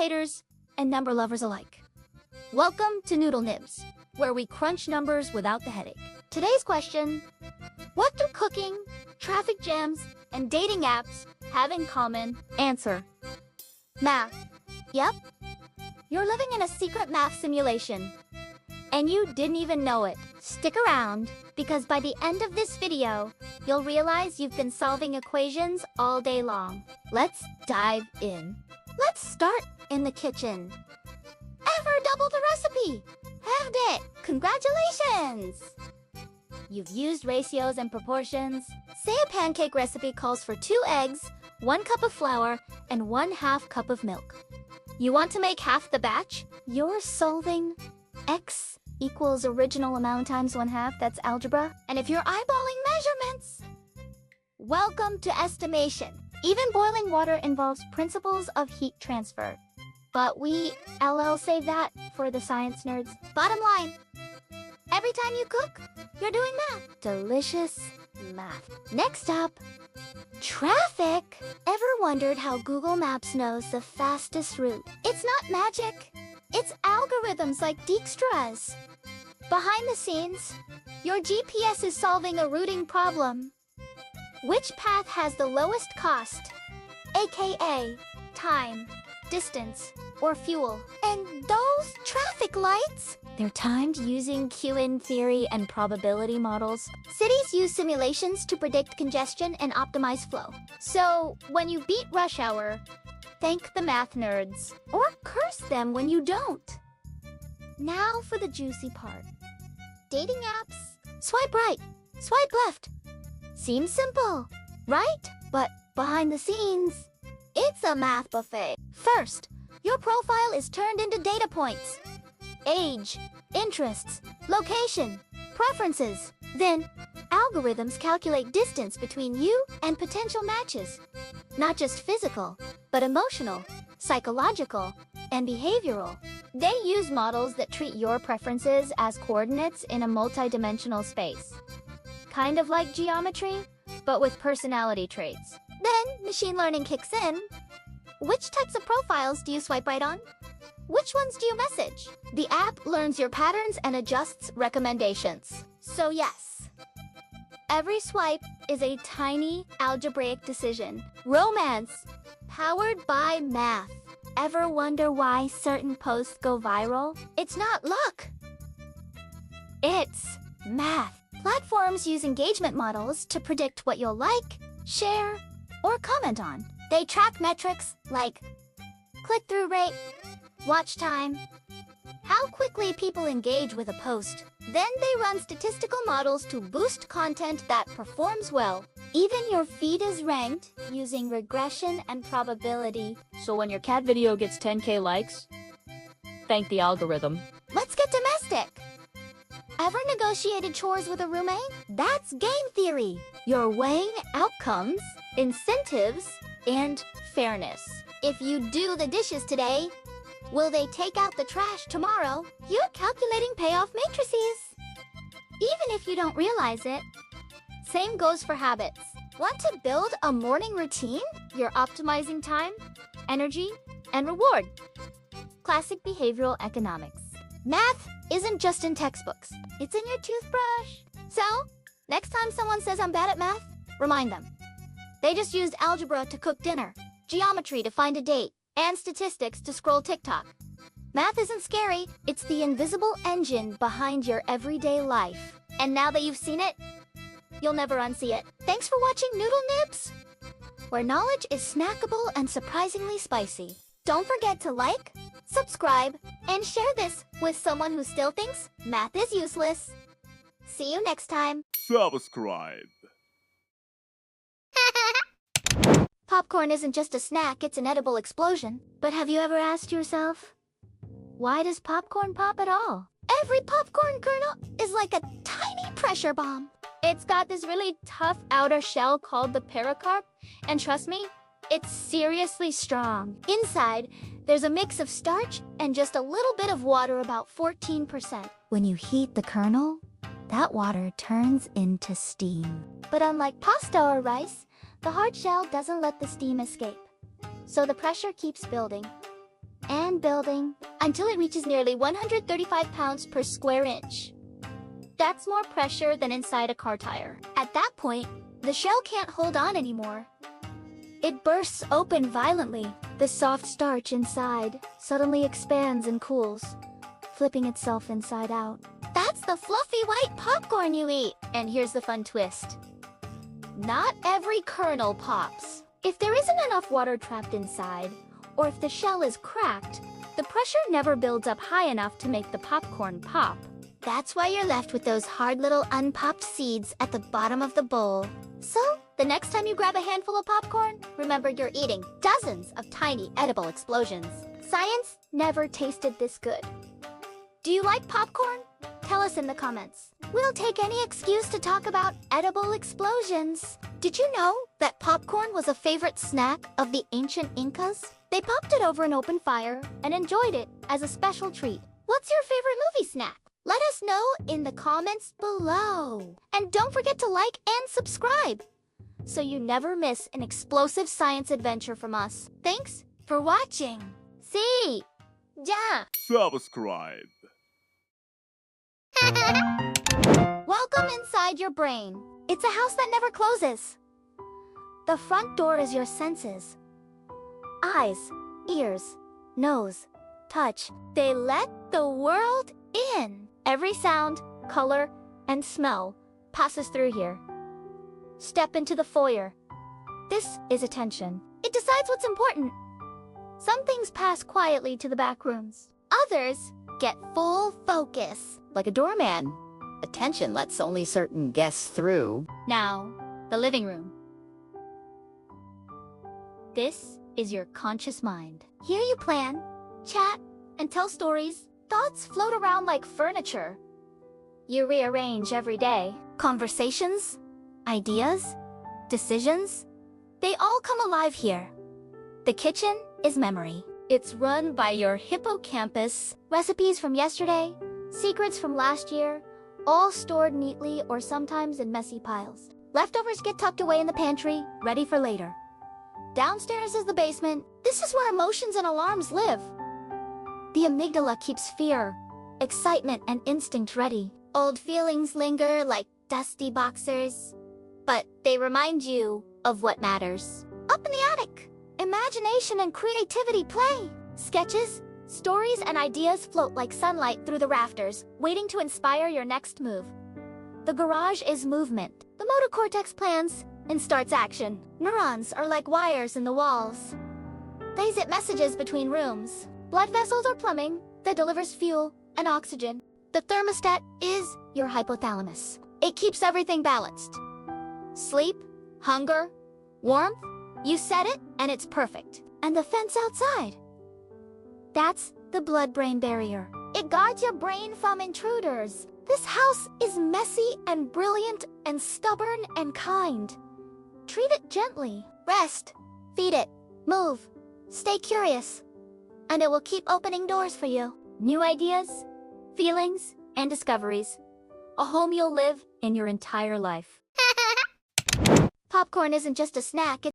haters and number lovers alike. Welcome to Noodle Nibs, where we crunch numbers without the headache. Today's question: what do cooking, traffic jams, and dating apps have in common? Answer: math. Yep. You're living in a secret math simulation, and you didn't even know it. Stick around, because by the end of this video, you'll realize you've been solving equations all day long. Let's dive in. Let's start in the kitchen. Ever double the recipe? Halved it! Congratulations! You've used ratios and proportions. Say a pancake recipe calls for 2 eggs, 1 cup of flour, and 1/2 cup of milk. You want to make half the batch? You're solving x equals original amount times 1/2, that's algebra. And if you're eyeballing measurements, welcome to estimation. Even boiling water involves principles of heat transfer. But we save that for the science nerds. Bottom line, every time you cook, you're doing math. Delicious math. Next up, traffic. Ever wondered how Google Maps knows the fastest route? It's not magic. It's algorithms like Dijkstra's. Behind the scenes, your GPS is solving a routing problem. Which path has the lowest cost, aka time, distance, or fuel? And those traffic lights? They're timed using QN theory and probability models. Cities use simulations to predict congestion and optimize flow. So when you beat rush hour, thank the math nerds, or curse them when you don't. Now for the juicy part. Dating apps. Swipe right, swipe left. Seems simple, right? But behind the scenes, it's a math buffet. First, your profile is turned into data points. Age, interests, location, preferences. Then, algorithms calculate distance between you and potential matches. Not just physical, but emotional, psychological, and behavioral. They use models that treat your preferences as coordinates in a multi-dimensional space. Kind of like geometry, but with personality traits. Then, machine learning kicks in. Which types of profiles do you swipe right on? Which ones do you message? The app learns your patterns and adjusts recommendations. So yes, every swipe is a tiny algebraic decision. Romance, powered by math. Ever wonder why certain posts go viral? It's not luck. It's math. Platforms use engagement models to predict what you'll like, share, or comment on. They track metrics like click-through rate, watch time, how quickly people engage with a post. Then they run statistical models to boost content that performs well. Even your feed is ranked using regression and probability. So when your cat video gets 10K likes, thank the algorithm. Let's get domestic. Ever negotiated chores with a roommate? That's game theory. You're weighing outcomes, incentives, and fairness. If you do the dishes today, will they take out the trash tomorrow? You're calculating payoff matrices. Even if you don't realize it. Same goes for habits. Want to build a morning routine? You're optimizing time, energy, and reward. Classic behavioral economics. Math isn't just in textbooks. It's in your toothbrush. So, next time someone says I'm bad at math, remind them. They just used algebra to cook dinner, geometry to find a date, and statistics to scroll TikTok. Math isn't scary, it's the invisible engine behind your everyday life. And now that you've seen it, you'll never unsee it. Thanks for watching Noodle Nibs, where knowledge is snackable and surprisingly spicy. Don't forget to like, subscribe, and share this with someone who still thinks math is useless. See you next time. Subscribe. Popcorn isn't just a snack, it's an edible explosion. But have you ever asked yourself, why does popcorn pop at all? Every popcorn kernel is like a tiny pressure bomb. It's got this really tough outer shell called the pericarp, and trust me, it's seriously strong. Inside, there's a mix of starch and just a little bit of water, about 14%. When you heat the kernel, that water turns into steam. But unlike pasta or rice, the hard shell doesn't let the steam escape. So the pressure keeps building. and building until it reaches nearly 135 pounds per square inch. That's more pressure than inside a car tire. At that point, the shell can't hold on anymore. It bursts open violently. The soft starch inside suddenly expands and cools, flipping itself inside out. That's the fluffy white popcorn you eat. And here's the fun twist. Not every kernel pops. If there isn't enough water trapped inside, or if the shell is cracked, the pressure never builds up high enough to make the popcorn pop. That's why you're left with those hard little unpopped seeds at the bottom of the bowl. So, the next time you grab a handful of popcorn, remember you're eating dozens of tiny edible explosions. Science never tasted this good. Do you like popcorn? Tell us in the comments. We'll take any excuse to talk about edible explosions. Did you know that popcorn was a favorite snack of the ancient Incas? They popped it over an open fire and enjoyed it as a special treat. What's your favorite movie snack? Let us know in the comments below. And don't forget to like and subscribe so you never miss an explosive science adventure from us. Thanks for watching. See ya! Subscribe. Welcome inside your brain. It's a house that never closes. The front door is your senses. Eyes, ears, nose, touch. They let the world in. Every sound, color, and smell passes through here. Step into the foyer. This is attention. It decides what's important. Some things pass quietly to the back rooms. Others get full focus. Like a doorman. Attention lets only certain guests through. Now, the living room. This is your conscious mind. Here you plan, chat, and tell stories. Thoughts float around like furniture. You rearrange every day. Conversations, ideas, decisions, they all come alive here. The kitchen is memory. It's run by your hippocampus. Recipes from yesterday, secrets from last year, all stored neatly or sometimes in messy piles. Leftovers get tucked away in the pantry, ready for later. Downstairs is the basement. This is where emotions and alarms live. The amygdala keeps fear, excitement, and instinct ready. Old feelings linger like dusty boxers, but they remind you of what matters. Up in the attic, imagination and creativity play. Sketches, stories, and ideas float like sunlight through the rafters, waiting to inspire your next move. The garage is movement. The motor cortex plans and starts action. Neurons are like wires in the walls. They zip messages between rooms. Blood vessels are plumbing that delivers fuel and oxygen. The thermostat is your hypothalamus. It keeps everything balanced. Sleep, hunger, warmth, you set it and it's perfect. And the fence outside, that's the blood-brain barrier. It guards your brain from intruders. This house is messy and brilliant and stubborn and kind. Treat it gently. Rest, feed it, move, stay curious. And it will keep opening doors for you. New ideas, feelings, and discoveries. A home you'll live in your entire life. Popcorn isn't just a snack,